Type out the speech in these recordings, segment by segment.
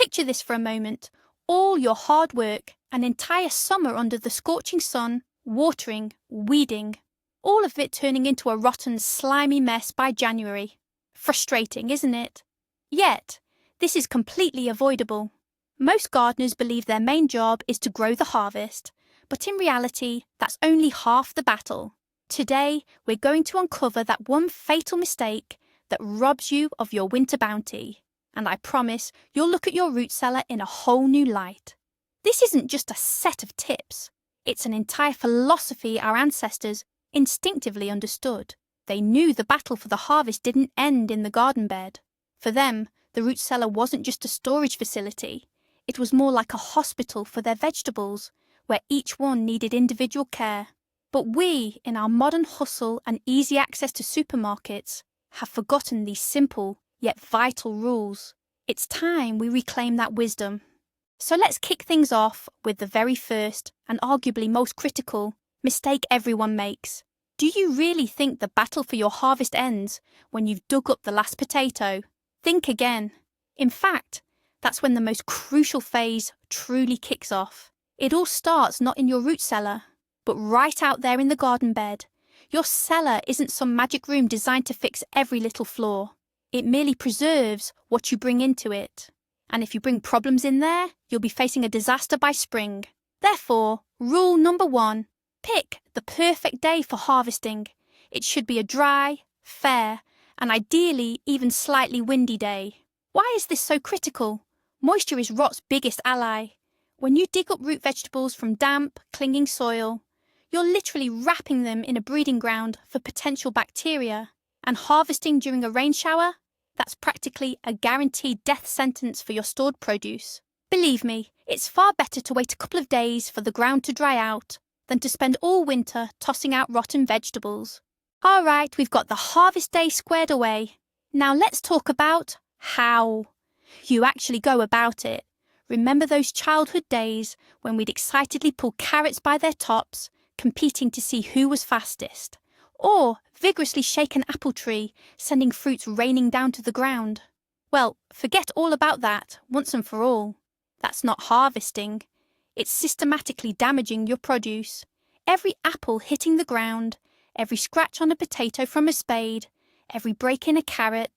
Picture this for a moment. All your hard work, an entire summer under the scorching sun, watering, weeding, all of it turning into a rotten, slimy mess by January. Frustrating, isn't it? Yet, this is completely avoidable. Most gardeners believe their main job is to grow the harvest, but in reality, that's only half the battle. Today, we're going to uncover that one fatal mistake that robs you of your winter bounty. And I promise you'll look at your root cellar in a whole new light. This isn't just a set of tips. It's an entire philosophy our ancestors instinctively understood. They knew the battle for the harvest didn't end in the garden bed. For them, the root cellar wasn't just a storage facility. It was more like a hospital for their vegetables, where each one needed individual care. But we, in our modern hustle and easy access to supermarkets, have forgotten these simple yet vital rules. It's time we reclaim that wisdom. So let's kick things off with the very first, and arguably most critical, mistake everyone makes. Do you really think the battle for your harvest ends when you've dug up the last potato? Think again. In fact, that's when the most crucial phase truly kicks off. It all starts not in your root cellar, but right out there in the garden bed. Your cellar isn't some magic room designed to fix every little flaw. It merely preserves what you bring into it. And if you bring problems in there, you'll be facing a disaster by spring. Therefore, rule number 1, pick the perfect day for harvesting. It should be a dry, fair, and ideally even slightly windy day. Why is this so critical? Moisture is rot's biggest ally. When you dig up root vegetables from damp, clinging soil, you're literally wrapping them in a breeding ground for potential bacteria. And harvesting during a rain shower? That's practically a guaranteed death sentence for your stored produce. Believe me, it's far better to wait a couple of days for the ground to dry out than to spend all winter tossing out rotten vegetables. All right, we've got the harvest day squared away. Now let's talk about how you actually go about it. Remember those childhood days when we'd excitedly pull carrots by their tops, competing to see who was fastest? Or vigorously shake an apple tree, sending fruits raining down to the ground? Well, forget all about that, once and for all. That's not harvesting. It's systematically damaging your produce. Every apple hitting the ground, every scratch on a potato from a spade, every break in a carrot,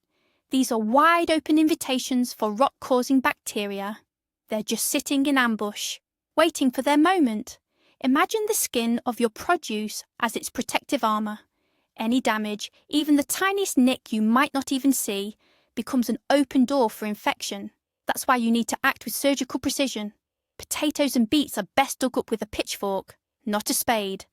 these are wide open invitations for rot-causing bacteria. They're just sitting in ambush, waiting for their moment. Imagine the skin of your produce as its protective armour. Any damage, even the tiniest nick you might not even see, becomes an open door for infection. That's why you need to act with surgical precision. Potatoes and beets are best dug up with a pitchfork, not a spade.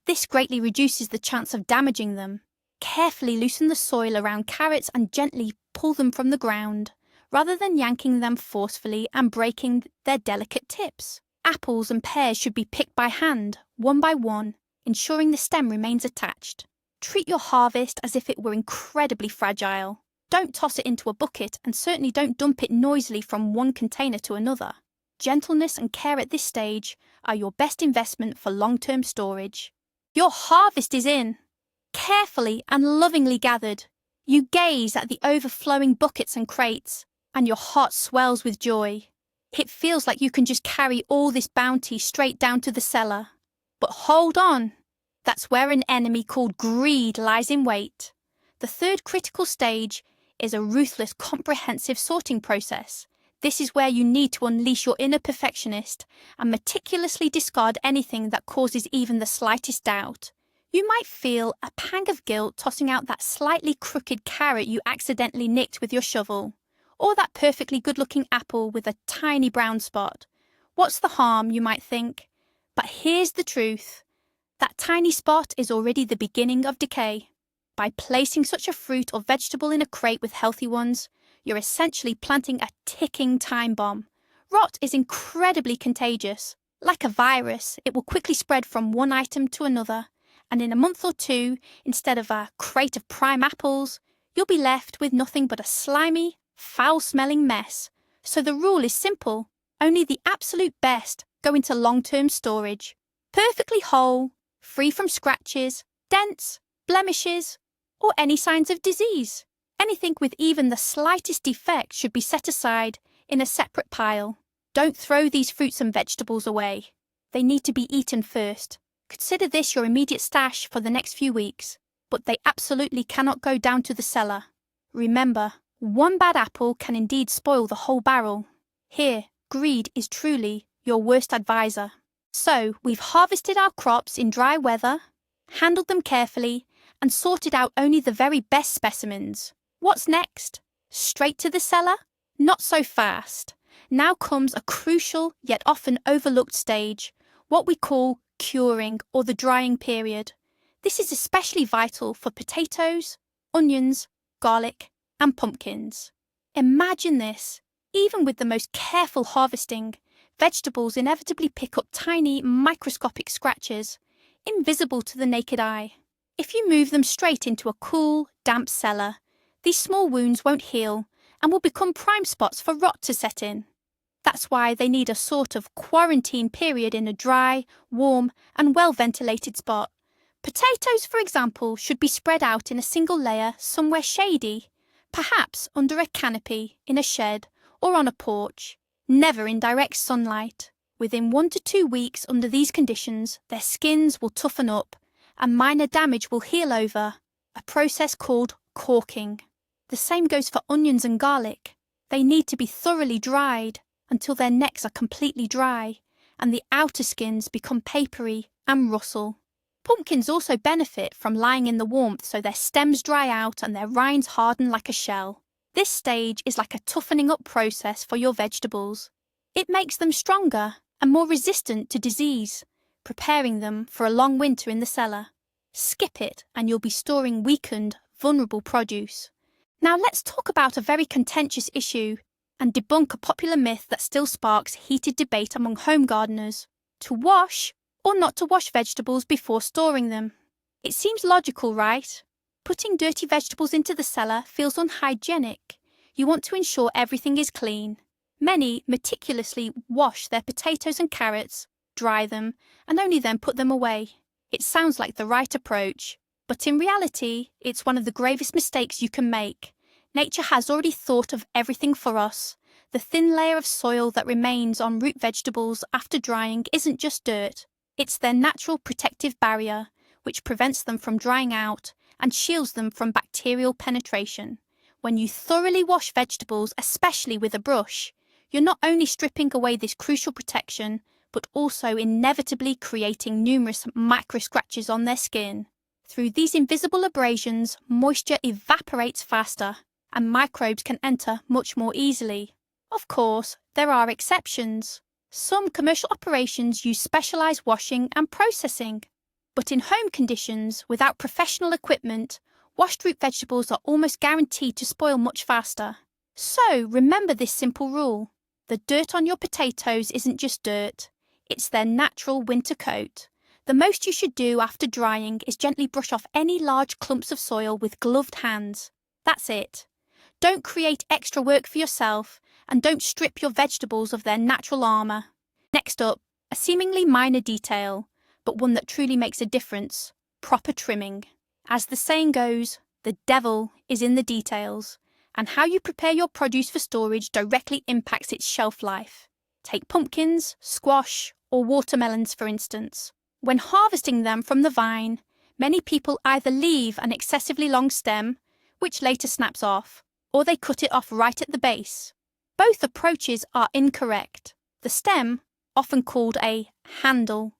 This greatly reduces the chance of damaging them. Carefully loosen the soil around carrots and gently pull them from the ground, rather than yanking them forcefully and breaking their delicate tips. Apples and pears should be picked by hand, one by one, ensuring the stem remains attached. Treat your harvest as if it were incredibly fragile. Don't toss it into a bucket, and certainly don't dump it noisily from one container to another. Gentleness and care at this stage are your best investment for long-term storage. Your harvest is in. Carefully and lovingly gathered, you gaze at the overflowing buckets and crates, and your heart swells with joy. It feels like you can just carry all this bounty straight down to the cellar. But hold on. That's where an enemy called greed lies in wait. The third critical stage is a ruthless, comprehensive sorting process. This is where you need to unleash your inner perfectionist and meticulously discard anything that causes even the slightest doubt. You might feel a pang of guilt tossing out that slightly crooked carrot you accidentally nicked with your shovel, or that perfectly good-looking apple with a tiny brown spot. What's the harm, you might think? But here's the truth. That tiny spot is already the beginning of decay. By placing such a fruit or vegetable in a crate with healthy ones, you're essentially planting a ticking time bomb. Rot is incredibly contagious. Like a virus, it will quickly spread from one item to another, and in a month or two, instead of a crate of prime apples, you'll be left with nothing but a slimy, foul-smelling mess. So the rule is simple. Only the absolute best go into long-term storage. Perfectly whole, free from scratches, dents, blemishes, or any signs of disease. Anything with even the slightest defect should be set aside in a separate pile. Don't throw these fruits and vegetables away. They need to be eaten first. Consider this your immediate stash for the next few weeks, but they absolutely cannot go down to the cellar. Remember, one bad apple can indeed spoil the whole barrel. Here, greed is truly your worst advisor. So, we've harvested our crops in dry weather, handled them carefully, and sorted out only the very best specimens. What's next? Straight to the cellar? Not so fast. Now comes a crucial yet often overlooked stage, what we call curing or the drying period. This is especially vital for potatoes, onions, garlic, and pumpkins. Imagine this. Even with the most careful harvesting, vegetables inevitably pick up tiny microscopic scratches, invisible to the naked eye. If you move them straight into a cool, damp cellar, these small wounds won't heal and will become prime spots for rot to set in. That's why they need a sort of quarantine period in a dry, warm, and well-ventilated spot. Potatoes, for example, should be spread out in a single layer somewhere shady, perhaps under a canopy, in a shed, or on a porch, never in direct sunlight. Within 1 to 2 weeks under these conditions, their skins will toughen up and minor damage will heal over, a process called corking. The same goes for onions and garlic. They need to be thoroughly dried until their necks are completely dry and the outer skins become papery and rustle. Pumpkins also benefit from lying in the warmth so their stems dry out and their rinds harden like a shell. This stage is like a toughening up process for your vegetables. It makes them stronger and more resistant to disease, preparing them for a long winter in the cellar. Skip it and you'll be storing weakened, vulnerable produce. Now let's talk about a very contentious issue and debunk a popular myth that still sparks heated debate among home gardeners: to wash or not to wash vegetables before storing them. It seems logical, right? Putting dirty vegetables into the cellar feels unhygienic. You want to ensure everything is clean. Many meticulously wash their potatoes and carrots, dry them, and only then put them away. It sounds like the right approach, but in reality, it's one of the gravest mistakes you can make. Nature has already thought of everything for us. The thin layer of soil that remains on root vegetables after drying isn't just dirt. It's their natural protective barrier, which prevents them from drying out and shields them from bacterial penetration. When you thoroughly wash vegetables, especially with a brush, you're not only stripping away this crucial protection, but also inevitably creating numerous micro scratches on their skin. Through these invisible abrasions, moisture evaporates faster, and microbes can enter much more easily. Of course, there are exceptions. Some commercial operations use specialised washing and processing. But in home conditions, without professional equipment, washed root vegetables are almost guaranteed to spoil much faster. So remember this simple rule. The dirt on your potatoes isn't just dirt. It's their natural winter coat. The most you should do after drying is gently brush off any large clumps of soil with gloved hands. That's it. Don't create extra work for yourself, and don't strip your vegetables of their natural armour. Next up, a seemingly minor detail, but one that truly makes a difference: proper trimming. As the saying goes, the devil is in the details, and how you prepare your produce for storage directly impacts its shelf life. Take pumpkins, squash, or watermelons for instance. When harvesting them from the vine, many people either leave an excessively long stem, which later snaps off, or they cut it off right at the base. Both approaches are incorrect. The stem, often called a handle,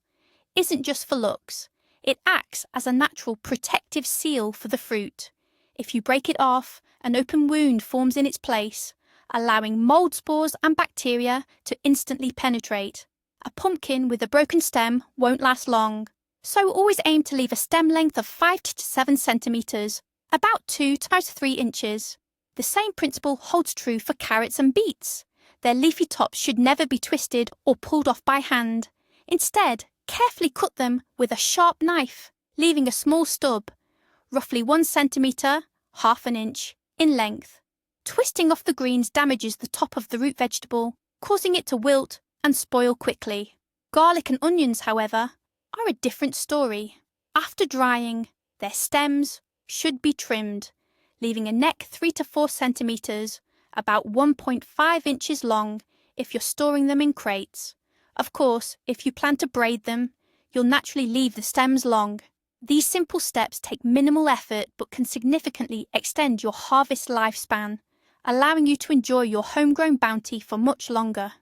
isn't just for looks. It acts as a natural protective seal for the fruit. If you break it off, an open wound forms in its place, allowing mold spores and bacteria to instantly penetrate. A pumpkin with a broken stem won't last long, so always aim to leave a stem length of 5 to 7 centimetres, about 2 to 3 inches. The same principle holds true for carrots and beets. Their leafy tops should never be twisted or pulled off by hand. Instead, carefully cut them with a sharp knife, leaving a small stub, roughly 1 centimetre, half an inch, in length. Twisting off the greens damages the top of the root vegetable, causing it to wilt and spoil quickly. Garlic and onions, however, are a different story. After drying, their stems should be trimmed, leaving a neck 3 to 4 centimetres, about 1.5 inches long if you're storing them in crates. Of course, if you plan to braid them, you'll naturally leave the stems long. These simple steps take minimal effort but can significantly extend your harvest lifespan, allowing you to enjoy your homegrown bounty for much longer.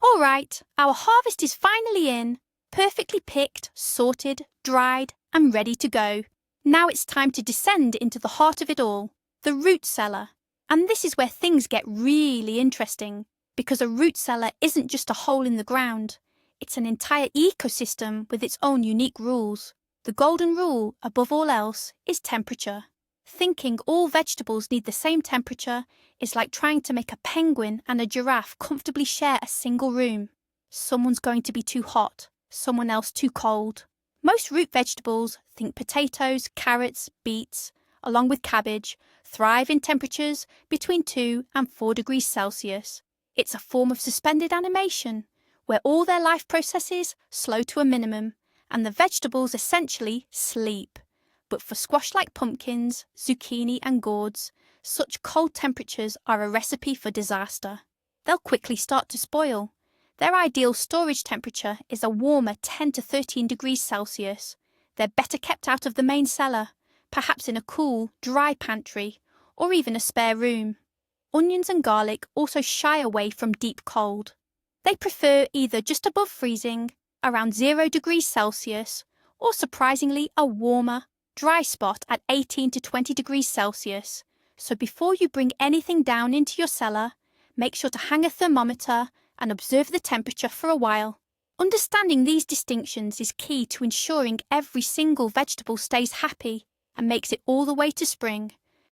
All right, our harvest is finally in, perfectly picked, sorted, dried, and ready to go. Now it's time to descend into the heart of it all, the root cellar. And this is where things get really interesting, because a root cellar isn't just a hole in the ground. It's an entire ecosystem with its own unique rules. The golden rule, above all else, is temperature. Thinking all vegetables need the same temperature is like trying to make a penguin and a giraffe comfortably share a single room. Someone's going to be too hot, someone else too cold. Most root vegetables, think potatoes, carrots, beets, along with cabbage, thrive in temperatures between 2 and 4 degrees Celsius. It's a form of suspended animation, where all their life processes slow to a minimum, and the vegetables essentially sleep. But for squash like pumpkins, zucchini and gourds, such cold temperatures are a recipe for disaster. They'll quickly start to spoil. Their ideal storage temperature is a warmer 10 to 13 degrees Celsius. They're better kept out of the main cellar, perhaps in a cool, dry pantry, or even a spare room. Onions and garlic also shy away from deep cold. They prefer either just above freezing, around 0 degrees Celsius, or surprisingly a warmer, dry spot at 18 to 20 degrees Celsius. So before you bring anything down into your cellar, make sure to hang a thermometer and observe the temperature for a while. Understanding these distinctions is key to ensuring every single vegetable stays happy and makes it all the way to spring.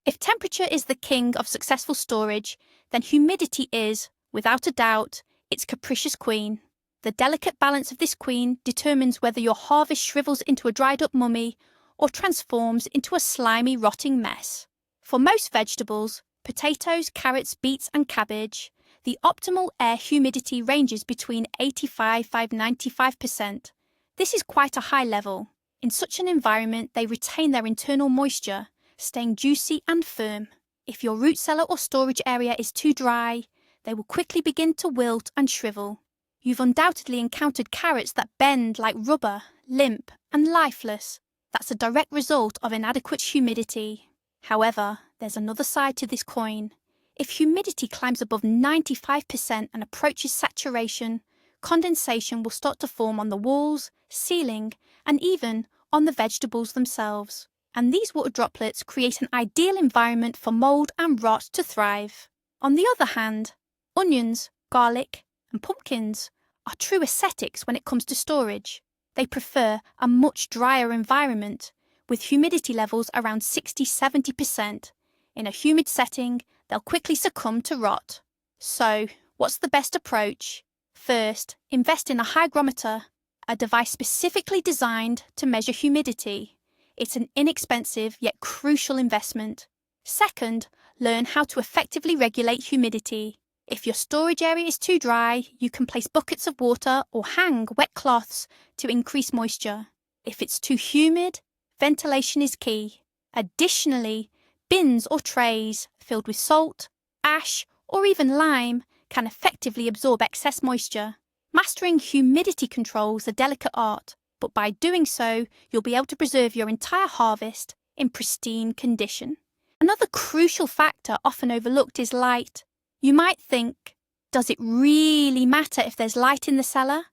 If temperature is the king of successful storage, then humidity is, without a doubt, its capricious queen. The delicate balance of this queen determines whether your harvest shrivels into a dried-up mummy or transforms into a slimy, rotting mess. For most vegetables, potatoes, carrots, beets and cabbage, the optimal air humidity ranges between 85 and 95%. This is quite a high level. In such an environment, they retain their internal moisture, staying juicy and firm. If your root cellar or storage area is too dry, they will quickly begin to wilt and shrivel. You've undoubtedly encountered carrots that bend like rubber, limp and lifeless. That's a direct result of inadequate humidity. However, there's another side to this coin. If humidity climbs above 95% and approaches saturation, condensation will start to form on the walls, ceiling, and even on the vegetables themselves. And these water droplets create an ideal environment for mold and rot to thrive. On the other hand, onions, garlic, and pumpkins are true ascetics when it comes to storage. They prefer a much drier environment, with humidity levels around 60–70%. In a humid setting, they'll quickly succumb to rot. So, what's the best approach? First, invest in a hygrometer, a device specifically designed to measure humidity. It's an inexpensive yet crucial investment. Second, learn how to effectively regulate humidity. If your storage area is too dry, you can place buckets of water or hang wet cloths to increase moisture. If it's too humid, ventilation is key. Additionally, bins or trays filled with salt, ash, or even lime can effectively absorb excess moisture. Mastering humidity control is a delicate art, but by doing so, you'll be able to preserve your entire harvest in pristine condition. Another crucial factor often overlooked is light. You might think, does it really matter if there's light in the cellar?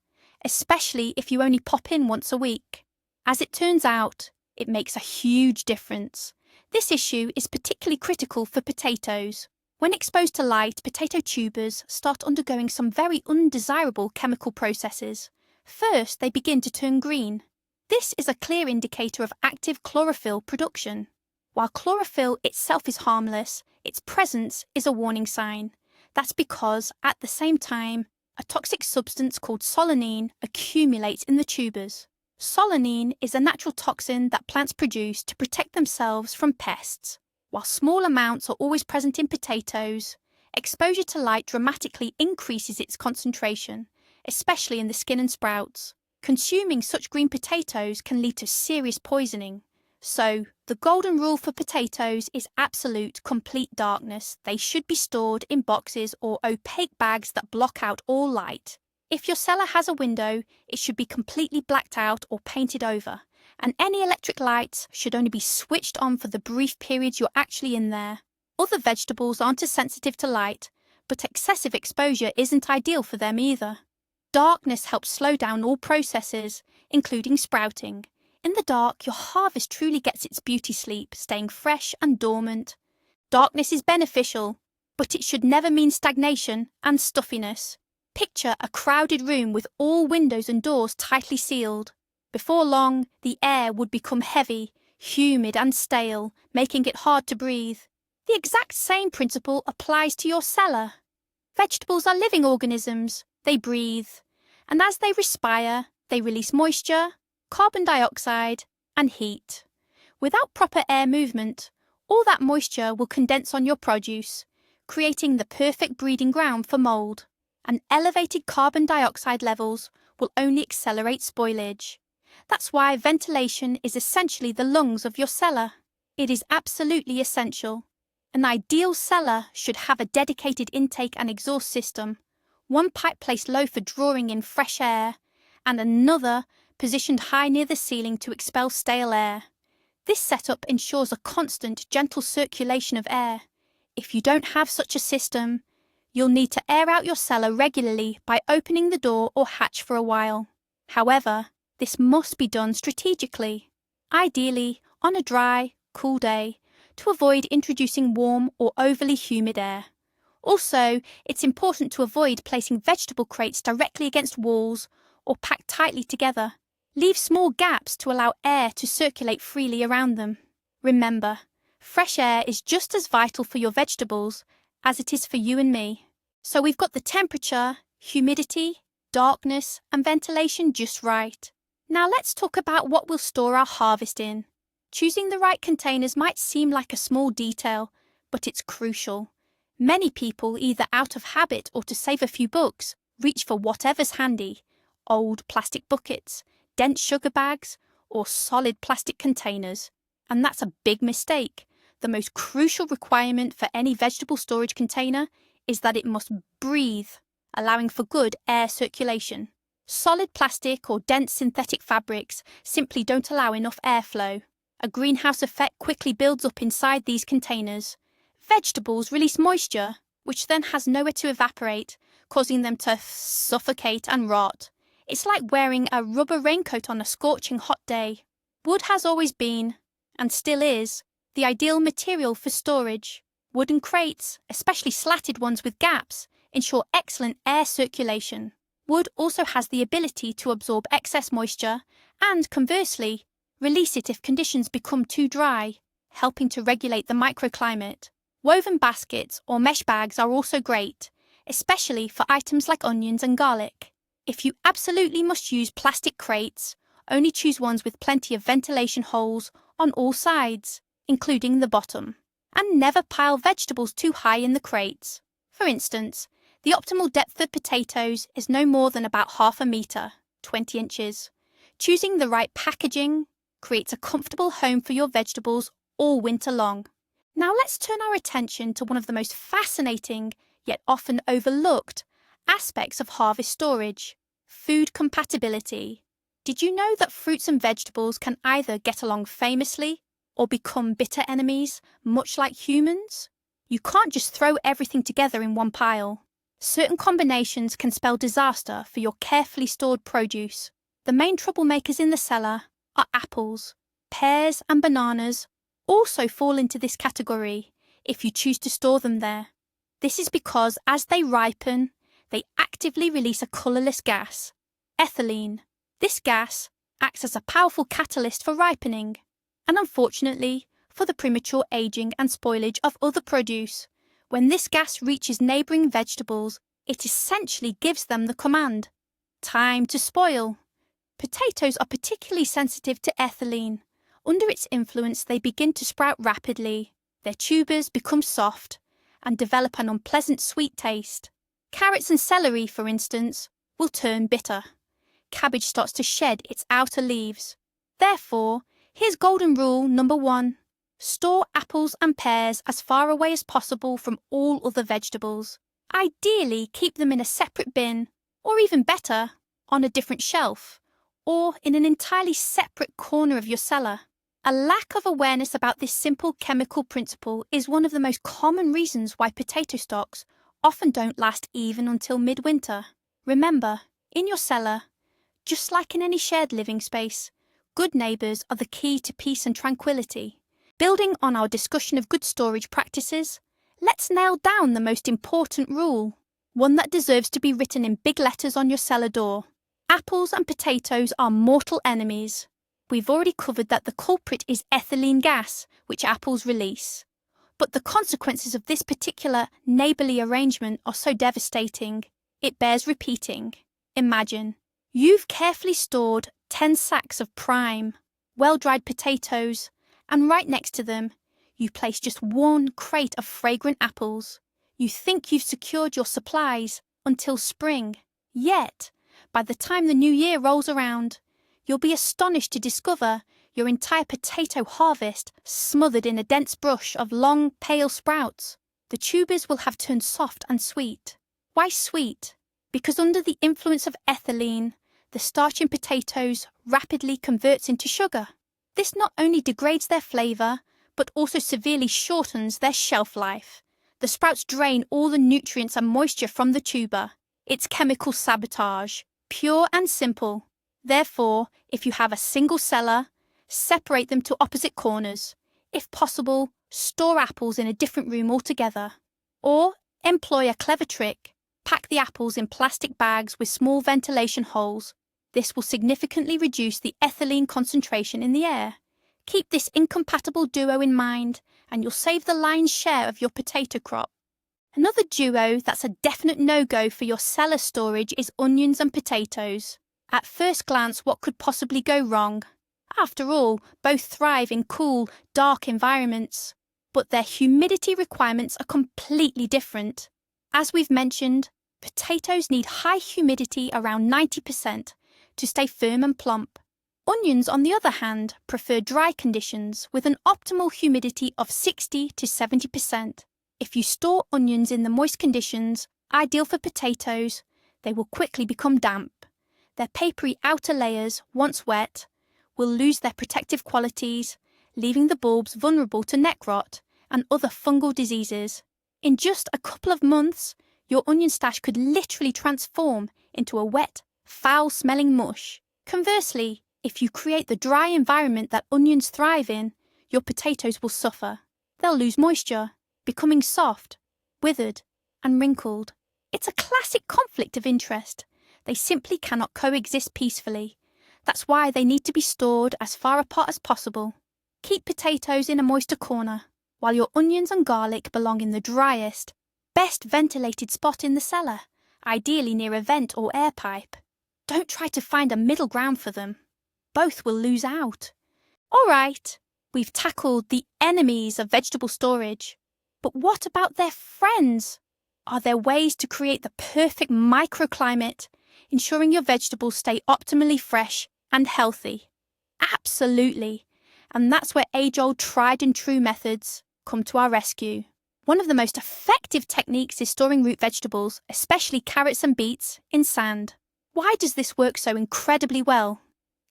Especially if you only pop in once a week. As it turns out, it makes a huge difference. This issue is particularly critical for potatoes. When exposed to light, potato tubers start undergoing some very undesirable chemical processes. First, they begin to turn green. This is a clear indicator of active chlorophyll production. While chlorophyll itself is harmless, its presence is a warning sign. That's because, at the same time, a toxic substance called solanine accumulates in the tubers. Solanine is a natural toxin that plants produce to protect themselves from pests. While small amounts are always present in potatoes, exposure to light dramatically increases its concentration, especially in the skin and sprouts. Consuming such green potatoes can lead to serious poisoning, So, the golden rule for potatoes is absolute complete darkness. They should be stored in boxes or opaque bags that block out all light. If your cellar has a window, it should be completely blacked out or painted over, and any electric lights should only be switched on for the brief periods you're actually in there. Other vegetables aren't as sensitive to light, but excessive exposure isn't ideal for them either. Darkness helps slow down all processes, including sprouting. In the dark, your harvest truly gets its beauty sleep, staying fresh and dormant. Darkness is beneficial, but it should never mean stagnation and stuffiness. Picture a crowded room with all windows and doors tightly sealed. Before long, the air would become heavy, humid and stale, making it hard to breathe. The exact same principle applies to your cellar. Vegetables are living organisms. They breathe, and as they respire, they release moisture, carbon dioxide, and heat. Without proper air movement, all that moisture will condense on your produce, creating the perfect breeding ground for mould, and elevated carbon dioxide levels will only accelerate spoilage. That's why ventilation is essentially the lungs of your cellar. It is absolutely essential. An ideal cellar should have a dedicated intake and exhaust system, one pipe placed low for drawing in fresh air, and another positioned high near the ceiling to expel stale air. This setup ensures a constant, gentle circulation of air. If you don't have such a system, you'll need to air out your cellar regularly by opening the door or hatch for a while. However, this must be done strategically, ideally on a dry, cool day, to avoid introducing warm or overly humid air. Also, it's important to avoid placing vegetable crates directly against walls or packed tightly together. Leave small gaps to allow air to circulate freely around them. Remember, fresh air is just as vital for your vegetables as it is for you and me. So we've got the temperature, humidity, darkness, and ventilation just right. Now let's talk about what we'll store our harvest in. Choosing the right containers might seem like a small detail, but it's crucial. Many people, either out of habit or to save a few bucks, reach for whatever's handy: old plastic buckets, dense sugar bags, or solid plastic containers. And that's a big mistake. The most crucial requirement for any vegetable storage container is that it must breathe, allowing for good air circulation. Solid plastic or dense synthetic fabrics simply don't allow enough airflow. A greenhouse effect quickly builds up inside these containers. Vegetables release moisture, which then has nowhere to evaporate, causing them to suffocate and rot. It's like wearing a rubber raincoat on a scorching hot day. Wood has always been, and still is, the ideal material for storage. Wooden crates, especially slatted ones with gaps, ensure excellent air circulation. Wood also has the ability to absorb excess moisture and, conversely, release it if conditions become too dry, helping to regulate the microclimate. Woven baskets or mesh bags are also great, especially for items like onions and garlic. If you absolutely must use plastic crates, only choose ones with plenty of ventilation holes on all sides, including the bottom. And never pile vegetables too high in the crates. For instance, the optimal depth for potatoes is no more than about half a metre, 20 inches. Choosing the right packaging creates a comfortable home for your vegetables all winter long. Now let's turn our attention to one of the most fascinating, yet often overlooked, aspects of harvest storage: food compatibility. Did you know that fruits and vegetables can either get along famously or become bitter enemies, much like humans? You can't just throw everything together in one pile. Certain combinations can spell disaster for your carefully stored produce. The main troublemakers in the cellar are apples. Pears and bananas also fall into this category if you choose to store them there. This is because as they ripen, they actively release a colourless gas, ethylene. This gas acts as a powerful catalyst for ripening, and unfortunately, for the premature aging and spoilage of other produce. When this gas reaches neighbouring vegetables, it essentially gives them the command: time to spoil. Potatoes are particularly sensitive to ethylene. Under its influence, they begin to sprout rapidly. Their tubers become soft and develop an unpleasant sweet taste. Carrots and celery, for instance, will turn bitter. Cabbage starts to shed its outer leaves. Therefore, Here's golden rule number 1. Store apples and pears as far away as possible from all other vegetables. Ideally, keep them in a separate bin, or even better, on a different shelf, or in an entirely separate corner of your cellar. A lack of awareness about this simple chemical principle is one of the most common reasons why potato stocks often don't last even until midwinter. Remember, in your cellar, just like in any shared living space, good neighbours are the key to peace and tranquility. Building on our discussion of good storage practices, let's nail down the most important rule, one that deserves to be written in big letters on your cellar door. Apples and potatoes are mortal enemies. We've already covered that the culprit is ethylene gas, which apples release. But the consequences of this particular neighbourly arrangement are so devastating, it bears repeating. Imagine, you've carefully stored 10 sacks of prime, well-dried potatoes, and right next to them, you place just one crate of fragrant apples. You think you've secured your supplies until spring. Yet, by the time the new year rolls around, you'll be astonished to discover your entire potato harvest smothered in a dense brush of long, pale sprouts. The tubers will have turned soft and sweet. Why sweet? Because under the influence of ethylene, the starch in potatoes rapidly converts into sugar. This not only degrades their flavour, but also severely shortens their shelf life. The sprouts drain all the nutrients and moisture from the tuber. It's chemical sabotage, pure and simple. Therefore, if you have a single cellar, separate them to opposite corners. If possible, store apples in a different room altogether. Or employ a clever trick. Pack the apples in plastic bags with small ventilation holes. This will significantly reduce the ethylene concentration in the air. Keep this incompatible duo in mind, and you'll save the lion's share of your potato crop. Another duo that's a definite no-go for your cellar storage is onions and potatoes. At first glance, what could possibly go wrong? After all, both thrive in cool, dark environments. But their humidity requirements are completely different. As we've mentioned, potatoes need high humidity around 90% to stay firm and plump. Onions, on the other hand, prefer dry conditions with an optimal humidity of 60 to 70%. If you store onions in the moist conditions, ideal for potatoes, they will quickly become damp. Their papery outer layers, once wet, will lose their protective qualities, leaving the bulbs vulnerable to neck rot and other fungal diseases. In just a couple of months, your onion stash could literally transform into a wet, foul-smelling mush. Conversely, if you create the dry environment that onions thrive in, your potatoes will suffer. They'll lose moisture, becoming soft, withered, and wrinkled. It's a classic conflict of interest. They simply cannot coexist peacefully. That's why they need to be stored as far apart as possible. Keep potatoes in a moister corner, while your onions and garlic belong in the driest, best ventilated spot in the cellar, ideally near a vent or air pipe. Don't try to find a middle ground for them. Both will lose out. All right, we've tackled the enemies of vegetable storage. But what about their friends? Are there ways to create the perfect microclimate, ensuring your vegetables stay optimally fresh and healthy? Absolutely. And that's where age-old tried and true methods come to our rescue. One of the most effective techniques is storing root vegetables, especially carrots and beets, in sand. Why does this work so incredibly well?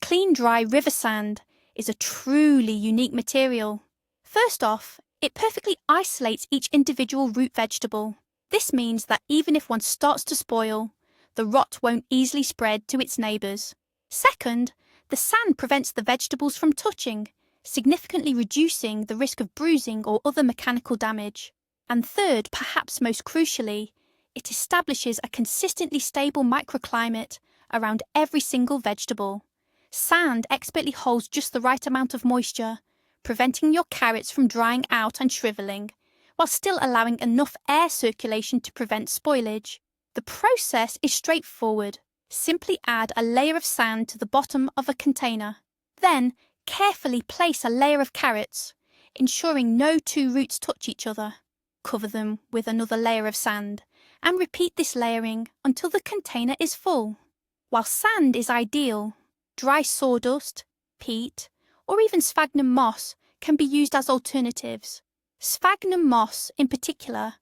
Clean, dry river sand is a truly unique material. First off, it perfectly isolates each individual root vegetable. This means that even if one starts to spoil, the rot won't easily spread to its neighbours. Second, the sand prevents the vegetables from touching, significantly reducing the risk of bruising or other mechanical damage. And third, perhaps most crucially, it establishes a consistently stable microclimate around every single vegetable. Sand expertly holds just the right amount of moisture, preventing your carrots from drying out and shrivelling, while still allowing enough air circulation to prevent spoilage. The process is straightforward. Simply add a layer of sand to the bottom of a container. Then, carefully place a layer of carrots, ensuring no two roots touch each other. Cover them with another layer of sand, and repeat this layering until the container is full. While sand is ideal, dry sawdust, peat, or even sphagnum moss can be used as alternatives. Sphagnum moss, in particular,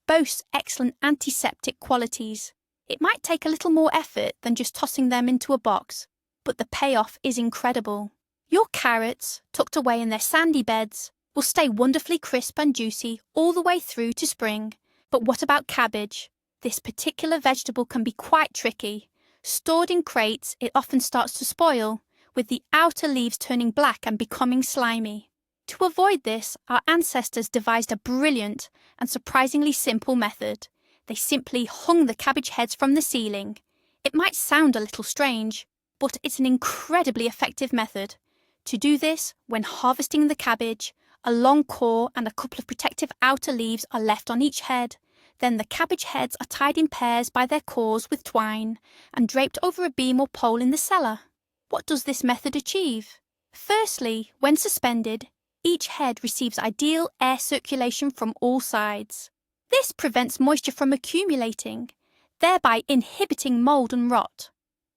boasts excellent antiseptic qualities. It might take a little more effort than just tossing them into a box, but the payoff is incredible. Your carrots, tucked away in their sandy beds, will stay wonderfully crisp and juicy all the way through to spring. But what about cabbage? This particular vegetable can be quite tricky. Stored in crates, it often starts to spoil, with the outer leaves turning black and becoming slimy. To avoid this, our ancestors devised a brilliant and surprisingly simple method. They simply hung the cabbage heads from the ceiling. It might sound a little strange, but it's an incredibly effective method. To do this, when harvesting the cabbage, a long core and a couple of protective outer leaves are left on each head. Then the cabbage heads are tied in pairs by their cores with twine and draped over a beam or pole in the cellar. What does this method achieve? Firstly, when suspended, each head receives ideal air circulation from all sides. This prevents moisture from accumulating, thereby inhibiting mould and rot.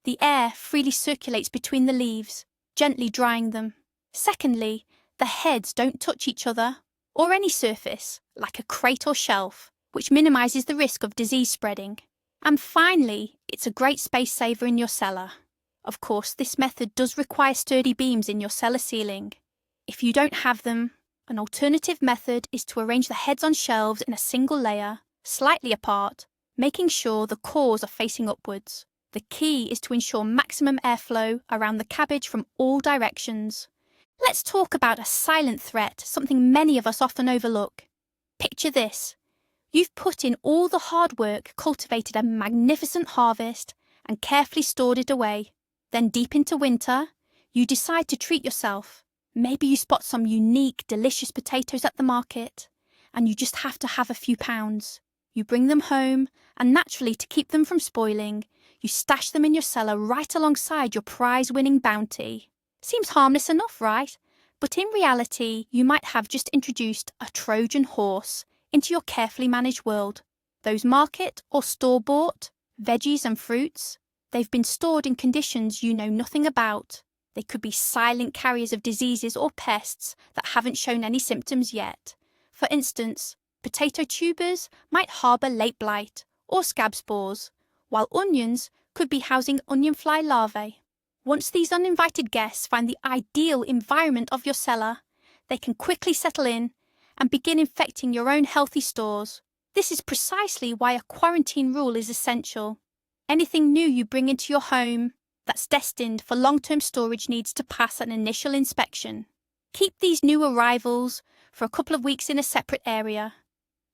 The air freely circulates between the leaves, gently drying them. Secondly, the heads don't touch each other or any surface, like a crate or shelf, which minimises the risk of disease spreading. And finally, it's a great space saver in your cellar. Of course, this method does require sturdy beams in your cellar ceiling. If you don't have them, an alternative method is to arrange the heads on shelves in a single layer, slightly apart, making sure the cores are facing upwards. The key is to ensure maximum airflow around the cabbage from all directions. Let's talk about a silent threat, something many of us often overlook. Picture this. You've put in all the hard work, cultivated a magnificent harvest, and carefully stored it away. Then deep into winter, you decide to treat yourself. Maybe you spot some unique, delicious potatoes at the market, and you just have to have a few pounds. You bring them home, and naturally, to keep them from spoiling, you stash them in your cellar right alongside your prize-winning bounty. Seems harmless enough, right? But in reality, you might have just introduced a Trojan horse into your carefully managed world. Those market or store-bought veggies and fruits, they've been stored in conditions you know nothing about. They could be silent carriers of diseases or pests that haven't shown any symptoms yet. For instance, potato tubers might harbour late blight or scab spores, while onions could be housing onion fly larvae. Once these uninvited guests find the ideal environment of your cellar, they can quickly settle in and begin infecting your own healthy stores. This is precisely why a quarantine rule is essential. Anything new you bring into your home that's destined for long-term storage needs to pass an initial inspection. Keep these new arrivals for a couple of weeks in a separate area,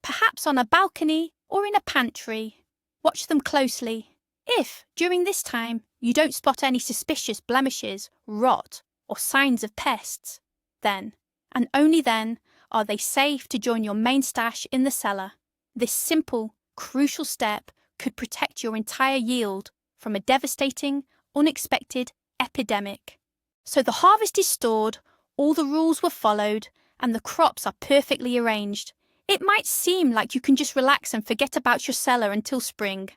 perhaps on a balcony or in a pantry. Watch them closely. If, during this time, you don't spot any suspicious blemishes, rot, or signs of pests, then, and only then, are they safe to join your main stash in the cellar. This simple, crucial step could protect your entire yield from a devastating, unexpected epidemic. So the harvest is stored, all the rules were followed, and the crops are perfectly arranged. It might seem like you can just relax and forget about your cellar until spring,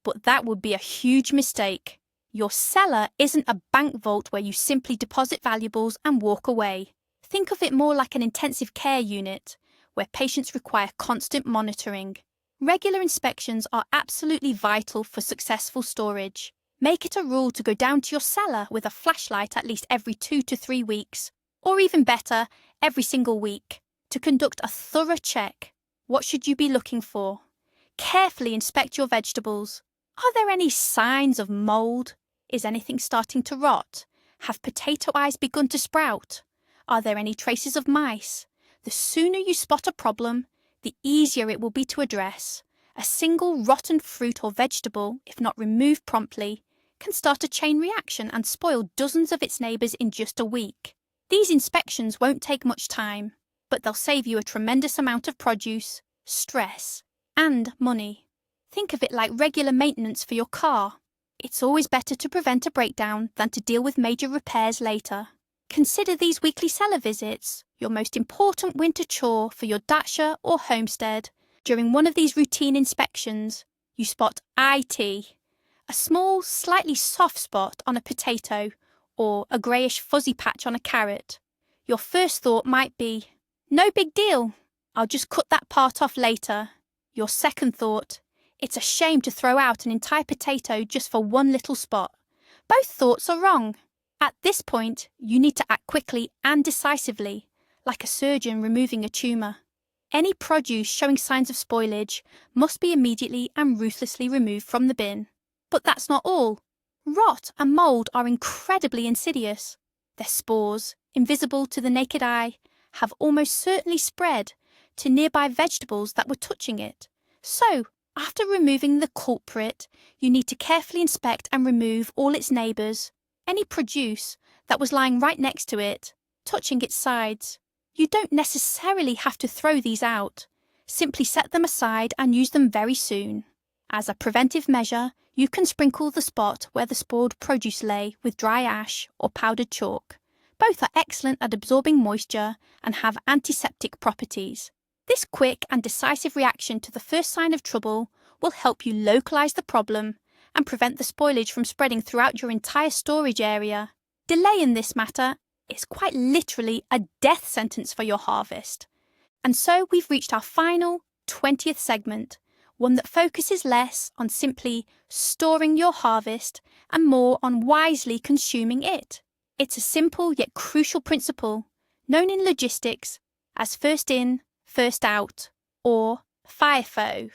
but that would be a huge mistake. Your cellar isn't a bank vault where you simply deposit valuables and walk away. Think of it more like an intensive care unit, where patients require constant monitoring. Regular inspections are absolutely vital for successful storage. Make it a rule to go down to your cellar with a flashlight at least every 2 to 3 weeks, or even better, every single week, to conduct a thorough check. What should you be looking for? Carefully inspect your vegetables. Are there any signs of mould? Is anything starting to rot? Have potato eyes begun to sprout? Are there any traces of mice? The sooner you spot a problem, the easier it will be to address. A single rotten fruit or vegetable, if not removed promptly, can start a chain reaction and spoil dozens of its neighbours in just a week. These inspections won't take much time, but they'll save you a tremendous amount of produce, stress, and money. Think of it like regular maintenance for your car. It's always better to prevent a breakdown than to deal with major repairs later. Consider these weekly cellar visits your most important winter chore for your dacha or homestead. During one of these routine inspections, you spot IT, a small, slightly soft spot on a potato, or a greyish fuzzy patch on a carrot. Your first thought might be, no big deal, I'll just cut that part off later. Your second thought, it's a shame to throw out an entire potato just for one little spot. Both thoughts are wrong. At this point, you need to act quickly and decisively, like a surgeon removing a tumour. Any produce showing signs of spoilage must be immediately and ruthlessly removed from the bin. But that's not all. Rot and mould are incredibly insidious. Their spores, invisible to the naked eye, have almost certainly spread to nearby vegetables that were touching it. So, after removing the culprit, you need to carefully inspect and remove all its neighbours, any produce that was lying right next to it, touching its sides. You don't necessarily have to throw these out. Simply set them aside and use them very soon. As a preventive measure, you can sprinkle the spot where the spoiled produce lay with dry ash or powdered chalk. Both are excellent at absorbing moisture and have antiseptic properties. This quick and decisive reaction to the first sign of trouble will help you localise the problem and prevent the spoilage from spreading throughout your entire storage area. Delay in this matter is quite literally a death sentence for your harvest. And so we've reached our final 20th segment, one that focuses less on simply storing your harvest and more on wisely consuming it. It's a simple yet crucial principle, known in logistics as first in, first out, or FIFO.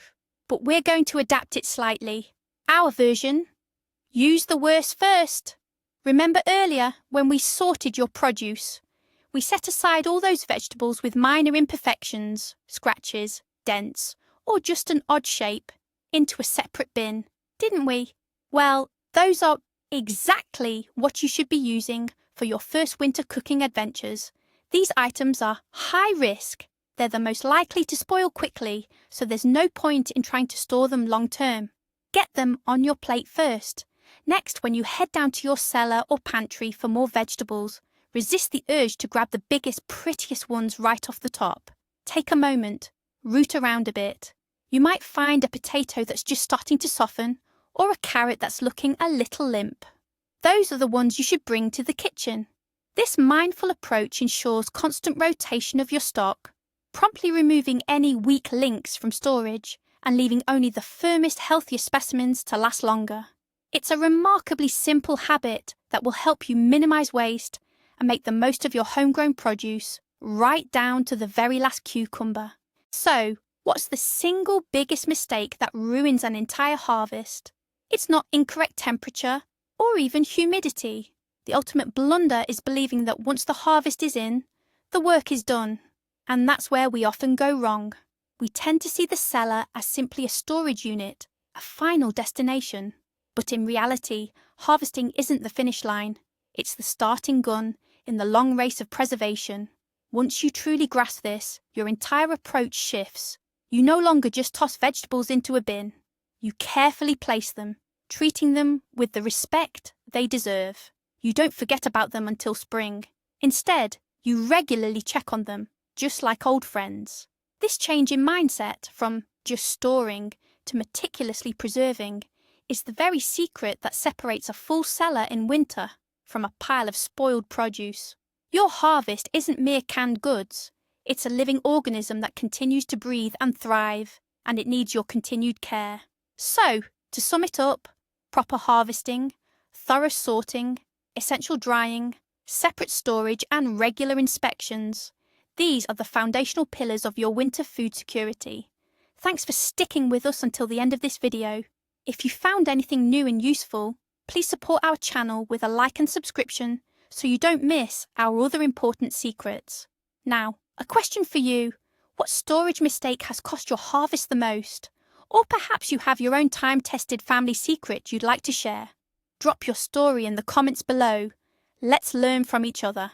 But we're going to adapt it slightly. Our version, use the worst first. Remember earlier when we sorted your produce? We set aside all those vegetables with minor imperfections, scratches, dents, or just an odd shape, into a separate bin, didn't we? Well, those are exactly what you should be using for your first winter cooking adventures. These items are high risk. They're the most likely to spoil quickly, so there's no point in trying to store them long term. Get them on your plate first. Next, when you head down to your cellar or pantry for more vegetables, resist the urge to grab the biggest, prettiest ones right off the top. Take a moment, root around a bit. You might find a potato that's just starting to soften, or a carrot that's looking a little limp. Those are the ones you should bring to the kitchen. This mindful approach ensures constant rotation of your stock, promptly removing any weak links from storage and leaving only the firmest, healthiest specimens to last longer. It's a remarkably simple habit that will help you minimise waste and make the most of your homegrown produce, right down to the very last cucumber. So, what's the single biggest mistake that ruins an entire harvest? It's not incorrect temperature or even humidity. The ultimate blunder is believing that once the harvest is in, the work is done. And that's where we often go wrong. We tend to see the cellar as simply a storage unit, a final destination. But in reality, harvesting isn't the finish line. It's the starting gun in the long race of preservation. Once you truly grasp this, your entire approach shifts. You no longer just toss vegetables into a bin. You carefully place them, treating them with the respect they deserve. You don't forget about them until spring. Instead, you regularly check on them, just like old friends. This change in mindset from just storing to meticulously preserving is the very secret that separates a full cellar in winter from a pile of spoiled produce. Your harvest isn't mere canned goods. It's a living organism that continues to breathe and thrive, and it needs your continued care. So, to sum it up, proper harvesting, thorough sorting, essential drying, separate storage and regular inspections. These are the foundational pillars of your winter food security. Thanks for sticking with us until the end of this video. If you found anything new and useful, please support our channel with a like and subscription so you don't miss our other important secrets. Now, a question for you. What storage mistake has cost your harvest the most? Or perhaps you have your own time-tested family secret you'd like to share. Drop your story in the comments below. Let's learn from each other.